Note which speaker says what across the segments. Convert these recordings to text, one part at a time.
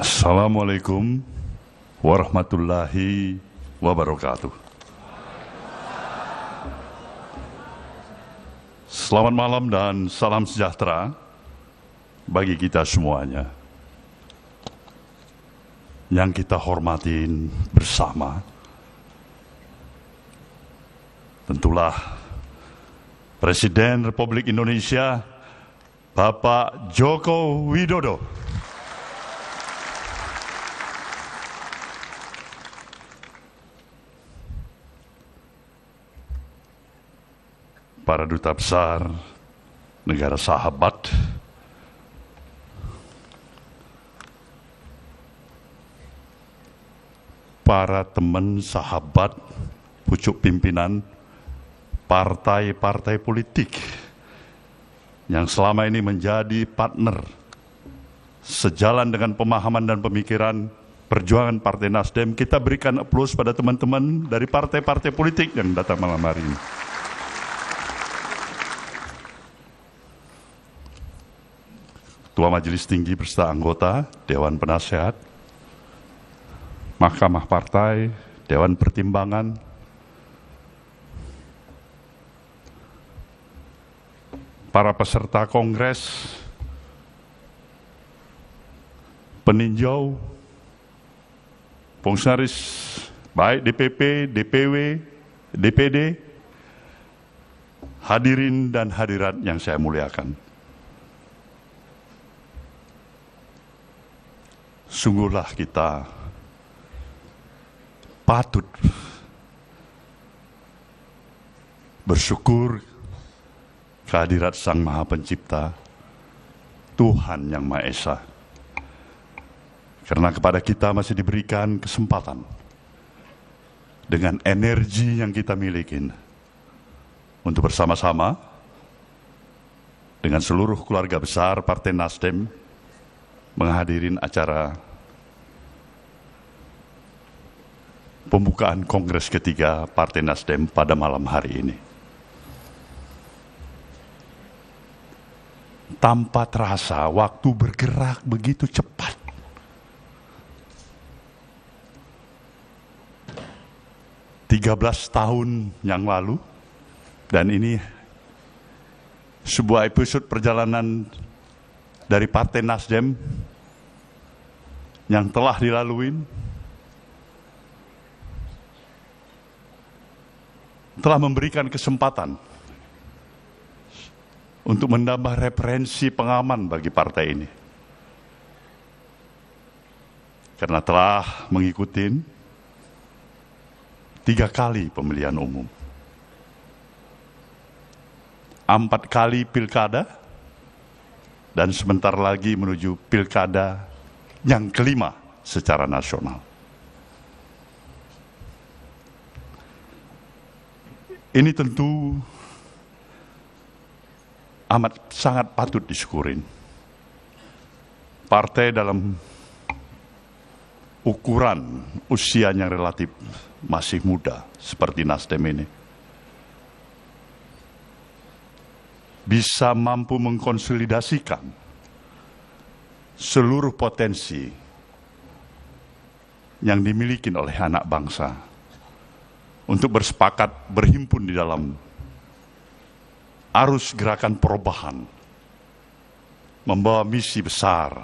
Speaker 1: Assalamualaikum warahmatullahi wabarakatuh. Selamat malam dan salam sejahtera bagi kita semuanya. Yang kita hormatin bersama tentulah Presiden Republik Indonesia Bapak Joko Widodo, para duta besar negara sahabat, para teman sahabat pucuk pimpinan partai-partai politik yang selama ini menjadi partner sejalan dengan pemahaman dan pemikiran perjuangan Partai Nasdem. Kita berikan aplaus pada teman-teman dari partai-partai politik yang datang malam hari ini. Ketua Majelis Tinggi beserta anggota Dewan Penasehat, Mahkamah Partai, Dewan Pertimbangan, para peserta kongres, peninjau, fungsionaris baik DPP, DPW, DPD, hadirin dan hadirat yang saya muliakan. Sungguhlah kita patut bersyukur kehadirat Sang Maha Pencipta, Tuhan Yang Maha Esa. Karena kepada kita masih diberikan kesempatan dengan energi yang kita miliki untuk bersama-sama dengan seluruh keluarga besar Partai Nasdem menghadirin acara pembukaan Kongres ketiga Partai Nasdem pada malam hari ini. Tanpa terasa waktu bergerak begitu cepat. Tiga 13 tahun yang lalu, dan ini sebuah episode perjalanan dari Partai Nasdem yang telah dilalui, telah memberikan kesempatan untuk menambah referensi pengaman bagi partai ini. Karena telah mengikuti 3 kali pemilihan umum, 4 kali pilkada, dan sebentar lagi menuju pilkada yang kelima secara nasional. Ini tentu amat sangat patut disyukurin. Partai dalam ukuran usianya relatif masih muda seperti Nasdem ini bisa mampu mengkonsolidasikan seluruh potensi yang dimiliki oleh anak bangsa untuk bersepakat berhimpun di dalam arus gerakan perubahan, membawa misi besar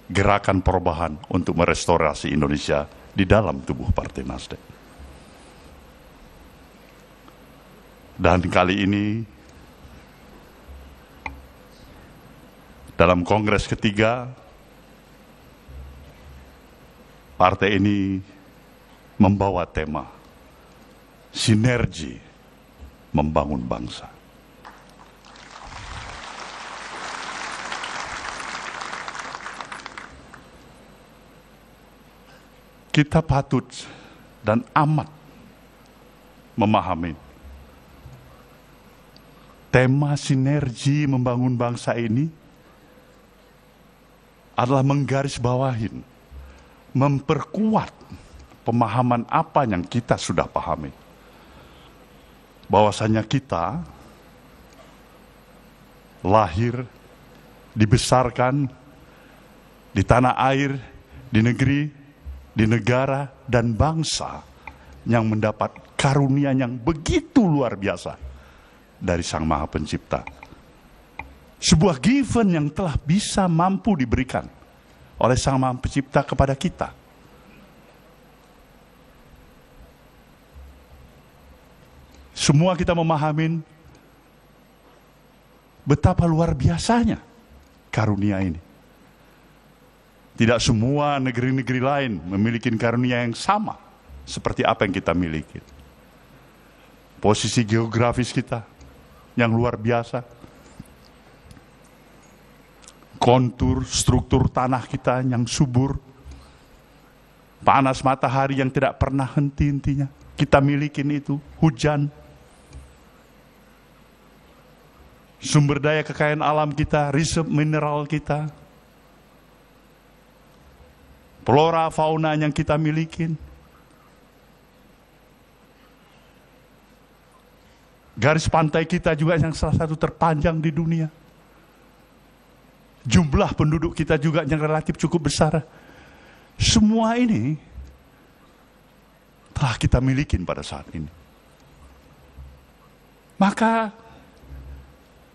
Speaker 1: gerakan perubahan untuk merestorasi Indonesia di dalam tubuh Partai Nasdem. Dan kali ini dalam Kongres ketiga, partai ini membawa tema sinergi membangun bangsa. Kita patut dan amat memahami tema sinergi membangun bangsa ini adalah menggarisbawahin, memperkuat pemahaman apa yang kita sudah pahami. Bahwasanya kita lahir, dibesarkan di tanah air di negeri, di negara, dan bangsa yang mendapat karunia yang begitu luar biasa dari Sang Maha Pencipta. Sebuah given yang telah bisa mampu diberikan oleh Sang Maha Pencipta kepada kita. Semua kita memahami betapa luar biasanya karunia ini. Tidak semua negeri-negeri lain memiliki karunia yang sama seperti apa yang kita miliki. Posisi geografis kita yang luar biasa, kontur, struktur tanah kita yang subur, panas matahari yang tidak pernah henti-hentinya, kita miliki itu, hujan, sumber daya kekayaan alam kita, reserve mineral kita, flora fauna yang kita miliki, garis pantai kita juga yang salah satu terpanjang di dunia. Jumlah penduduk kita juga yang relatif cukup besar. Semua ini telah kita miliki pada saat ini. Maka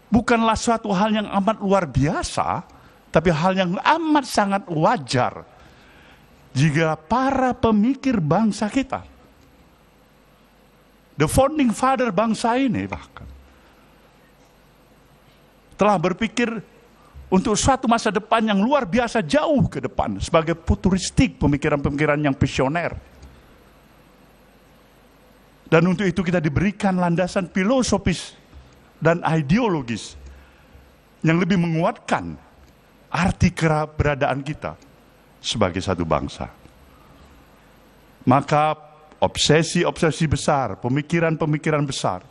Speaker 1: bukanlah suatu hal yang amat luar biasa, tapi hal yang amat sangat wajar jika para pemikir bangsa kita, the founding father bangsa ini bahkan, telah berpikir untuk suatu masa depan yang luar biasa jauh ke depan sebagai futuristik, pemikiran-pemikiran yang visioner. Dan untuk itu kita diberikan landasan filosofis dan ideologis yang lebih menguatkan arti keberadaan kita sebagai satu bangsa. Maka obsesi-obsesi besar, pemikiran-pemikiran besar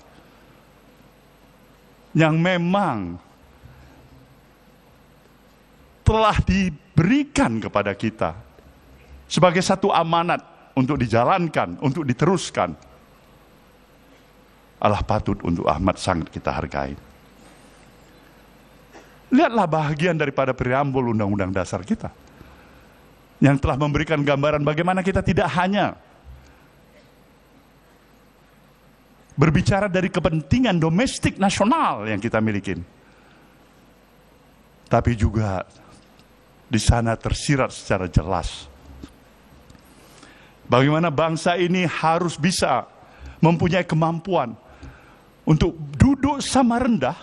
Speaker 1: yang memang telah diberikan kepada kita sebagai satu amanat untuk dijalankan, untuk diteruskan, adalah patut untuk amat sangat kita hargai. Lihatlah bahagian daripada preambul Undang-Undang Dasar kita yang telah memberikan gambaran bagaimana kita tidak hanya berbicara dari kepentingan domestik nasional yang kita miliki, tapi juga di sana tersirat secara jelas bagaimana bangsa ini harus bisa mempunyai kemampuan untuk duduk sama rendah,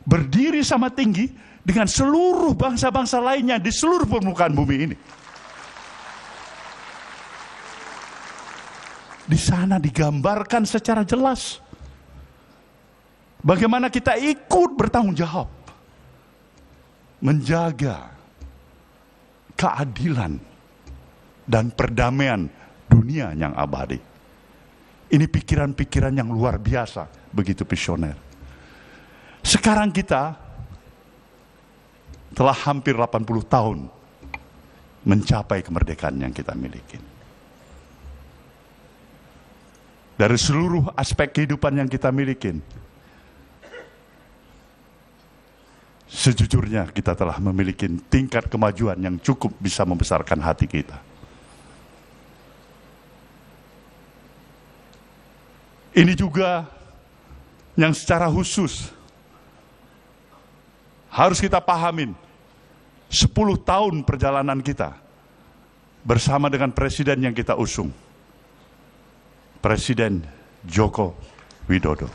Speaker 1: berdiri sama tinggi dengan seluruh bangsa-bangsa lainnya di seluruh permukaan bumi ini. Di sana digambarkan secara jelas bagaimana kita ikut bertanggung jawab menjaga keadilan dan perdamaian dunia yang abadi. Ini pikiran-pikiran yang luar biasa, begitu visioner. Sekarang kita telah hampir 80 tahun mencapai kemerdekaan yang kita miliki. Dari seluruh aspek kehidupan yang kita miliki, sejujurnya kita telah memiliki tingkat kemajuan yang cukup bisa membesarkan hati kita. Ini juga yang secara khusus harus kita pahamin. 10 tahun perjalanan kita bersama dengan presiden yang kita usung, Presiden Joko Widodo,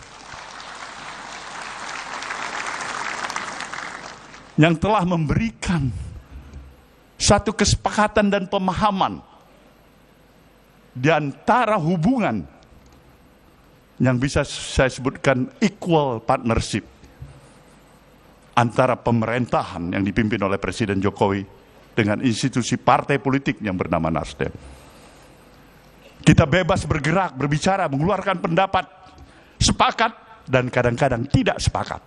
Speaker 1: yang telah memberikan satu kesepakatan dan pemahaman di antara hubungan yang bisa saya sebutkan equal partnership antara pemerintahan yang dipimpin oleh Presiden Jokowi dengan institusi partai politik yang bernama Nasdem. Kita bebas bergerak, berbicara, mengeluarkan pendapat, sepakat dan kadang-kadang tidak sepakat.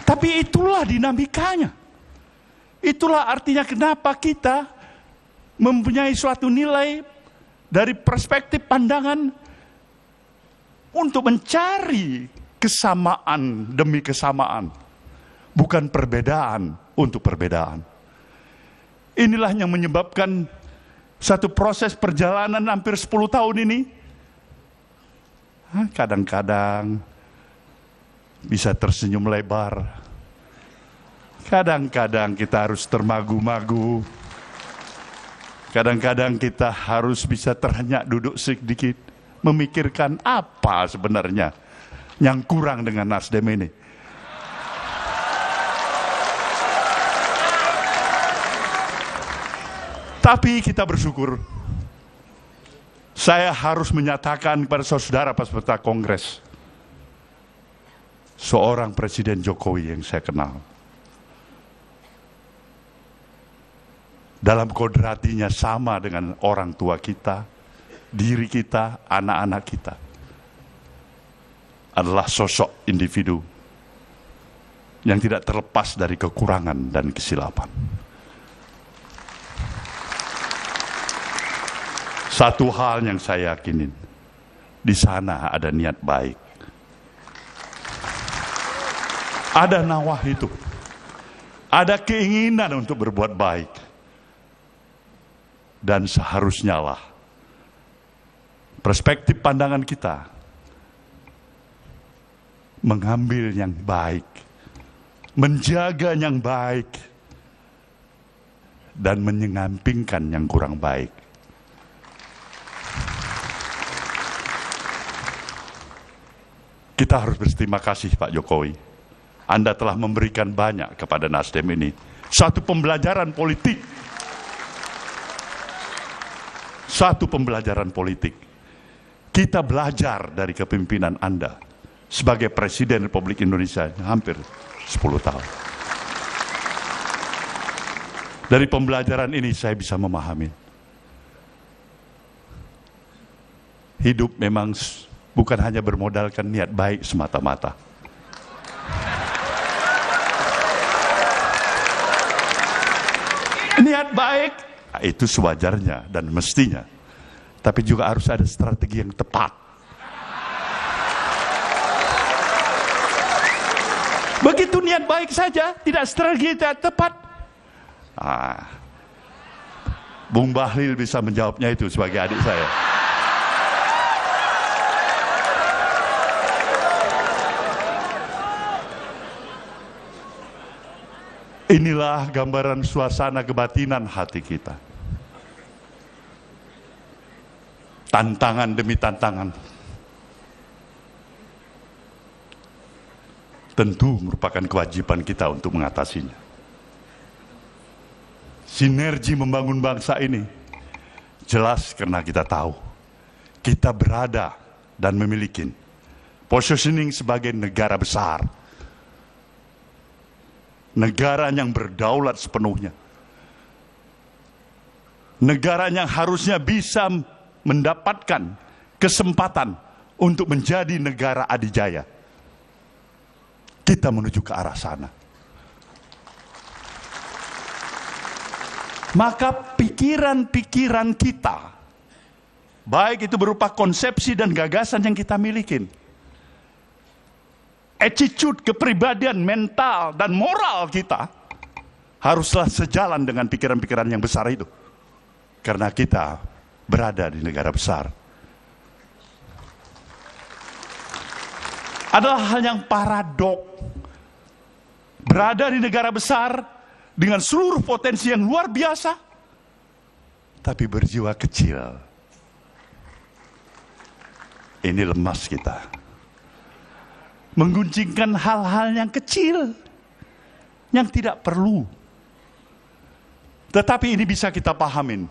Speaker 1: Tapi itulah dinamikanya. Itulah artinya kenapa kita mempunyai suatu nilai dari perspektif pandangan untuk mencari kesamaan demi kesamaan. bukan perbedaan untuk perbedaan. Inilah yang menyebabkan satu proses perjalanan hampir 10 tahun ini, kadang-kadang bisa tersenyum lebar, kadang-kadang kita harus termagu-magu, kadang-kadang kita harus bisa terhenyak duduk sedikit, memikirkan apa sebenarnya yang kurang dengan Nasdem ini. Tapi kita bersyukur, saya harus menyatakan kepada saudara peserta Kongres, seorang Presiden Jokowi yang saya kenal, dalam kodratinya sama dengan orang tua kita, diri kita, anak-anak kita, adalah sosok individu yang tidak terlepas dari kekurangan dan kesilapan. Satu hal yang saya yakinin, di sana ada niat baik. Ada nawah itu. Ada keinginan untuk berbuat baik. Dan seharusnya lah perspektif pandangan kita mengambil yang baik, menjaga yang baik, dan menyampingkan yang kurang baik. Kita harus berterima kasih Pak Jokowi. Anda telah memberikan banyak kepada Nasdem ini. Satu pembelajaran politik. Satu pembelajaran politik. Kita belajar dari kepemimpinan Anda sebagai Presiden Republik Indonesia hampir 10 tahun. Dari pembelajaran ini saya bisa memahami. Hidup memang bukan hanya bermodalkan niat baik semata-mata. Niat baik, itu sewajarnya dan mestinya. Tapi juga harus ada strategi yang tepat. Begitu niat baik saja, tidak strategi yang tepat. Bung Bahlil bisa menjawabnya itu sebagai adik saya. Inilah gambaran suasana kebatinan hati kita. Tantangan demi tantangan. Tentu merupakan kewajiban kita untuk mengatasinya. Sinergi membangun bangsa ini jelas karena kita tahu kita berada dan memiliki positioning sebagai negara besar. Negara yang berdaulat sepenuhnya. Negara yang harusnya bisa mendapatkan kesempatan untuk menjadi negara adidaya. Kita menuju ke arah sana. Maka pikiran-pikiran kita, baik itu berupa konsepsi dan gagasan yang kita miliki, attitude, kepribadian, mental, dan moral kita haruslah sejalan dengan pikiran-pikiran yang besar itu. Karena kita berada di negara besar. Adalah hal yang paradok. Berada di negara besar dengan seluruh potensi yang luar biasa, tapi berjiwa kecil. Ini lemas kita. Mengguncingkan hal-hal yang kecil, yang tidak perlu. Tetapi ini bisa kita pahamin.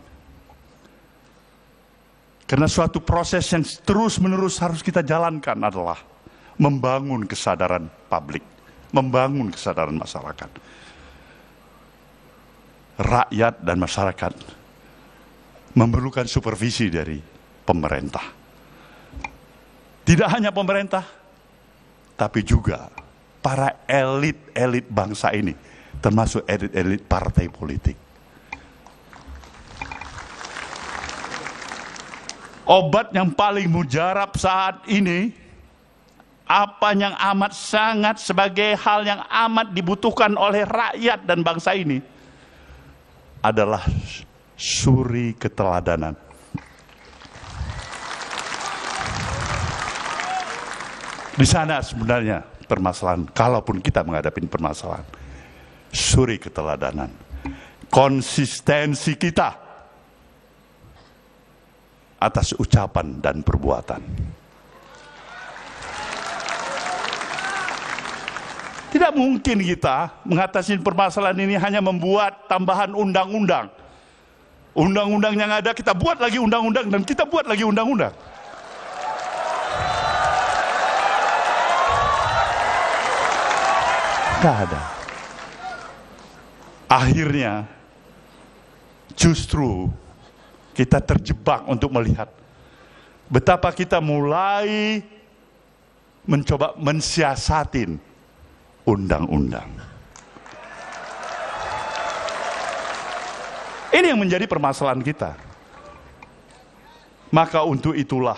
Speaker 1: Karena suatu proses yang terus-menerus harus kita jalankan adalah membangun kesadaran publik, membangun kesadaran masyarakat. Rakyat dan masyarakat memerlukan supervisi dari pemerintah. Tidak hanya pemerintah, tapi juga para elit-elit bangsa ini, termasuk elit-elit partai politik. Obat yang paling mujarab saat ini apa yang amat sangat sebagai hal yang amat dibutuhkan oleh rakyat dan bangsa ini adalah suri keteladanan. Di sana sebenarnya permasalahan, kalaupun kita menghadapi permasalahan, suri keteladanan, konsistensi kita atas ucapan dan perbuatan. Tidak mungkin kita mengatasi permasalahan ini hanya membuat tambahan undang-undang. Undang-undang yang ada kita buat lagi undang-undang dan kita buat lagi undang-undang. Tidak ada. Akhirnya justru kita terjebak untuk melihat betapa kita mulai mencoba mensiasatin undang-undang. Ini yang menjadi permasalahan kita. Maka untuk itulah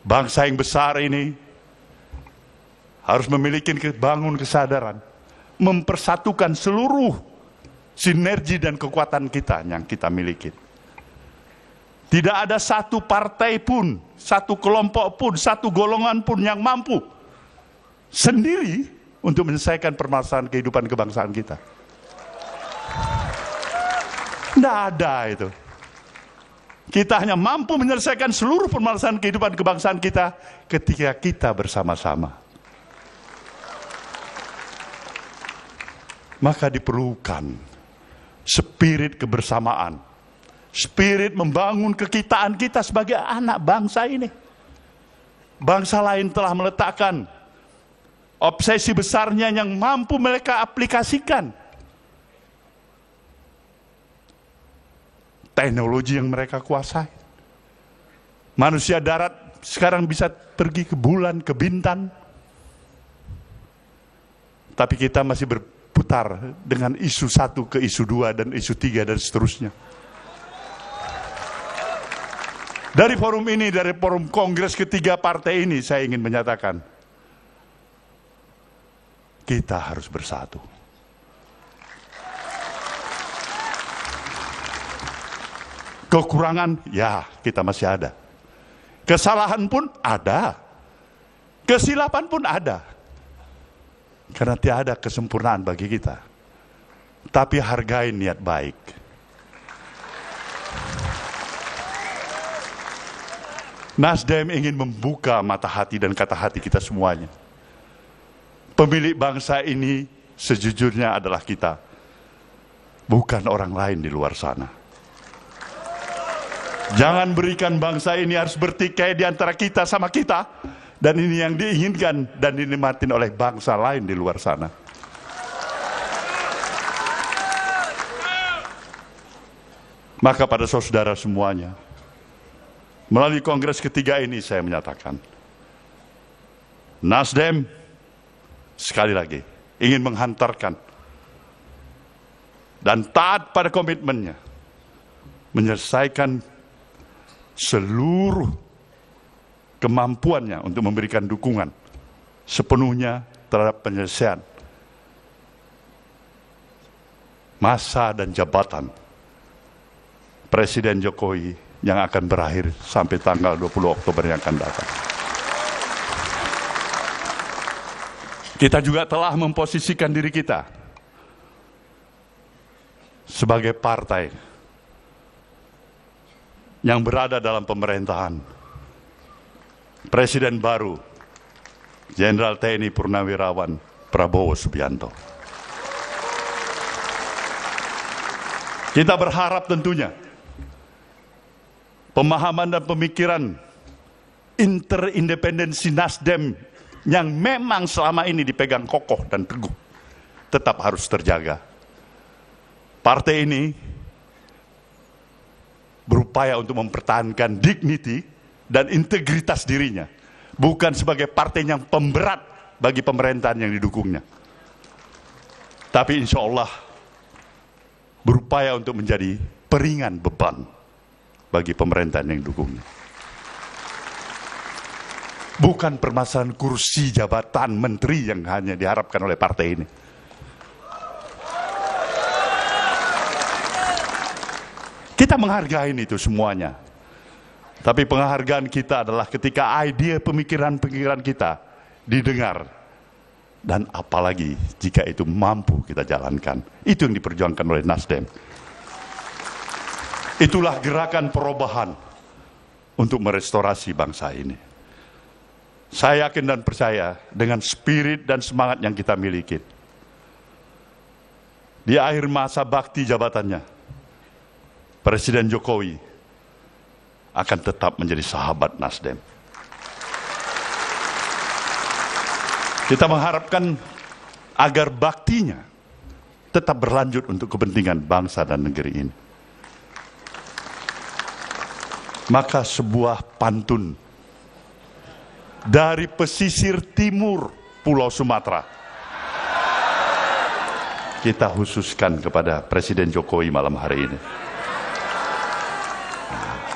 Speaker 1: bangsa yang besar ini harus memiliki bangun kesadaran, mempersatukan seluruh sinergi dan kekuatan kita yang kita miliki. Tidak ada satu partai pun, satu kelompok pun, satu golongan pun yang mampu sendiri untuk menyelesaikan permasalahan kehidupan kebangsaan kita. Tidak ada itu. Kita hanya mampu menyelesaikan seluruh permasalahan kehidupan kebangsaan kita ketika kita bersama-sama. Maka diperlukan spirit kebersamaan, spirit membangun kekitaan kita sebagai anak bangsa ini. Bangsa lain telah meletakkan obsesi besarnya yang mampu mereka aplikasikan. Teknologi yang mereka kuasai. Manusia darat sekarang bisa pergi ke bulan, ke bintang. Tapi kita masih berputar dengan isu 1 ke isu 2 dan isu 3 dan seterusnya. Dari forum ini, dari forum kongres ketiga partai ini, saya ingin menyatakan, kita harus bersatu. Kekurangan, ya kita masih ada. Kesalahan pun ada. Kesilapan pun ada. Karena tiada kesempurnaan bagi kita. Tapi hargai niat baik. Nasdem ingin membuka mata hati dan kata hati kita semuanya. Pemilik bangsa ini sejujurnya adalah kita. Bukan orang lain di luar sana. Jangan berikan bangsa ini harus bertikai di antara kita sama kita. Dan ini yang diinginkan dan dinikmatin oleh bangsa lain di luar sana. Maka pada saudara semuanya, melalui kongres ketiga ini saya menyatakan, Nasdem sekali lagi ingin menghantarkan dan taat pada komitmennya menyelesaikan seluruh kemampuannya untuk memberikan dukungan sepenuhnya terhadap penyelesaian masa dan jabatan Presiden Jokowi yang akan berakhir sampai tanggal 20 Oktober yang akan datang. Kita juga telah memposisikan diri kita sebagai partai yang berada dalam pemerintahan Presiden baru Jenderal TNI Purnawirawan Prabowo Subianto. Kita berharap tentunya pemahaman dan pemikiran interindependensi Nasdem yang memang selama ini dipegang kokoh dan teguh tetap harus terjaga. Partai ini berupaya untuk mempertahankan dignity dan integritas dirinya, bukan sebagai partai yang pemberat bagi pemerintahan yang didukungnya, tapi insya Allah berupaya untuk menjadi peringan beban bagi pemerintahan yang didukungnya. Bukan permasalahan kursi jabatan menteri yang hanya diharapkan oleh partai ini. Kita menghargai itu semuanya. Tapi penghargaan kita adalah ketika ide pemikiran-pemikiran kita didengar. Dan apalagi jika itu mampu kita jalankan. Itu yang diperjuangkan oleh Nasdem. Itulah gerakan perubahan untuk merestorasi bangsa ini. Saya yakin dan percaya dengan spirit dan semangat yang kita miliki. Di akhir masa bakti jabatannya, Presiden Jokowi akan tetap menjadi sahabat Nasdem. Kita mengharapkan agar baktinya tetap berlanjut untuk kepentingan bangsa dan negeri ini. Maka sebuah pantun dari pesisir timur Pulau Sumatera kita khususkan kepada Presiden Jokowi malam hari ini.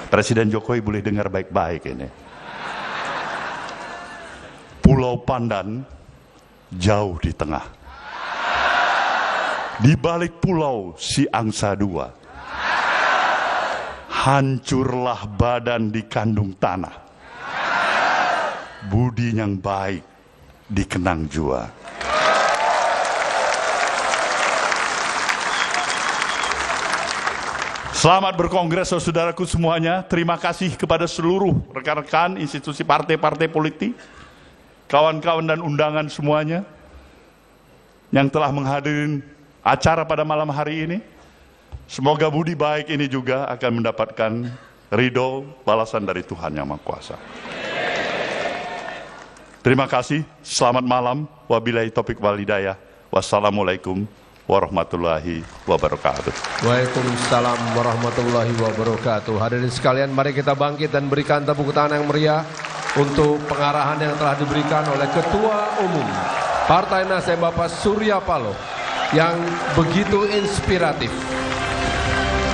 Speaker 1: Presiden Jokowi boleh dengar baik-baik ini. Pulau Pandan jauh di tengah. Di balik pulau si angsa dua. Hancurlah badan dikandung tanah. Budi yang baik dikenang jua. Selamat berkongres saudaraku semuanya. Terima kasih kepada seluruh rekan-rekan institusi partai-partai politik, kawan-kawan dan undangan semuanya yang telah menghadiri acara pada malam hari ini. Semoga budi baik ini juga akan mendapatkan ridho balasan dari Tuhan Yang Maha Kuasa. Terima kasih, selamat malam, wabillahi taufiq wal hidayah, wassalamualaikum warahmatullahi wabarakatuh.
Speaker 2: Waalaikumsalam warahmatullahi wabarakatuh. Hadirin sekalian, mari kita bangkit dan berikan tepuk tangan yang meriah untuk pengarahan yang telah diberikan oleh Ketua Umum Partai Nasdem Bapak Surya Paloh yang begitu inspiratif,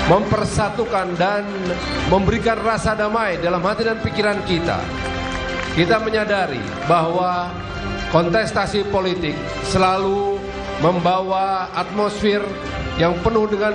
Speaker 2: mempersatukan dan memberikan rasa damai dalam hati dan pikiran kita. Kita menyadari bahwa kontestasi politik selalu membawa atmosfer yang penuh dengan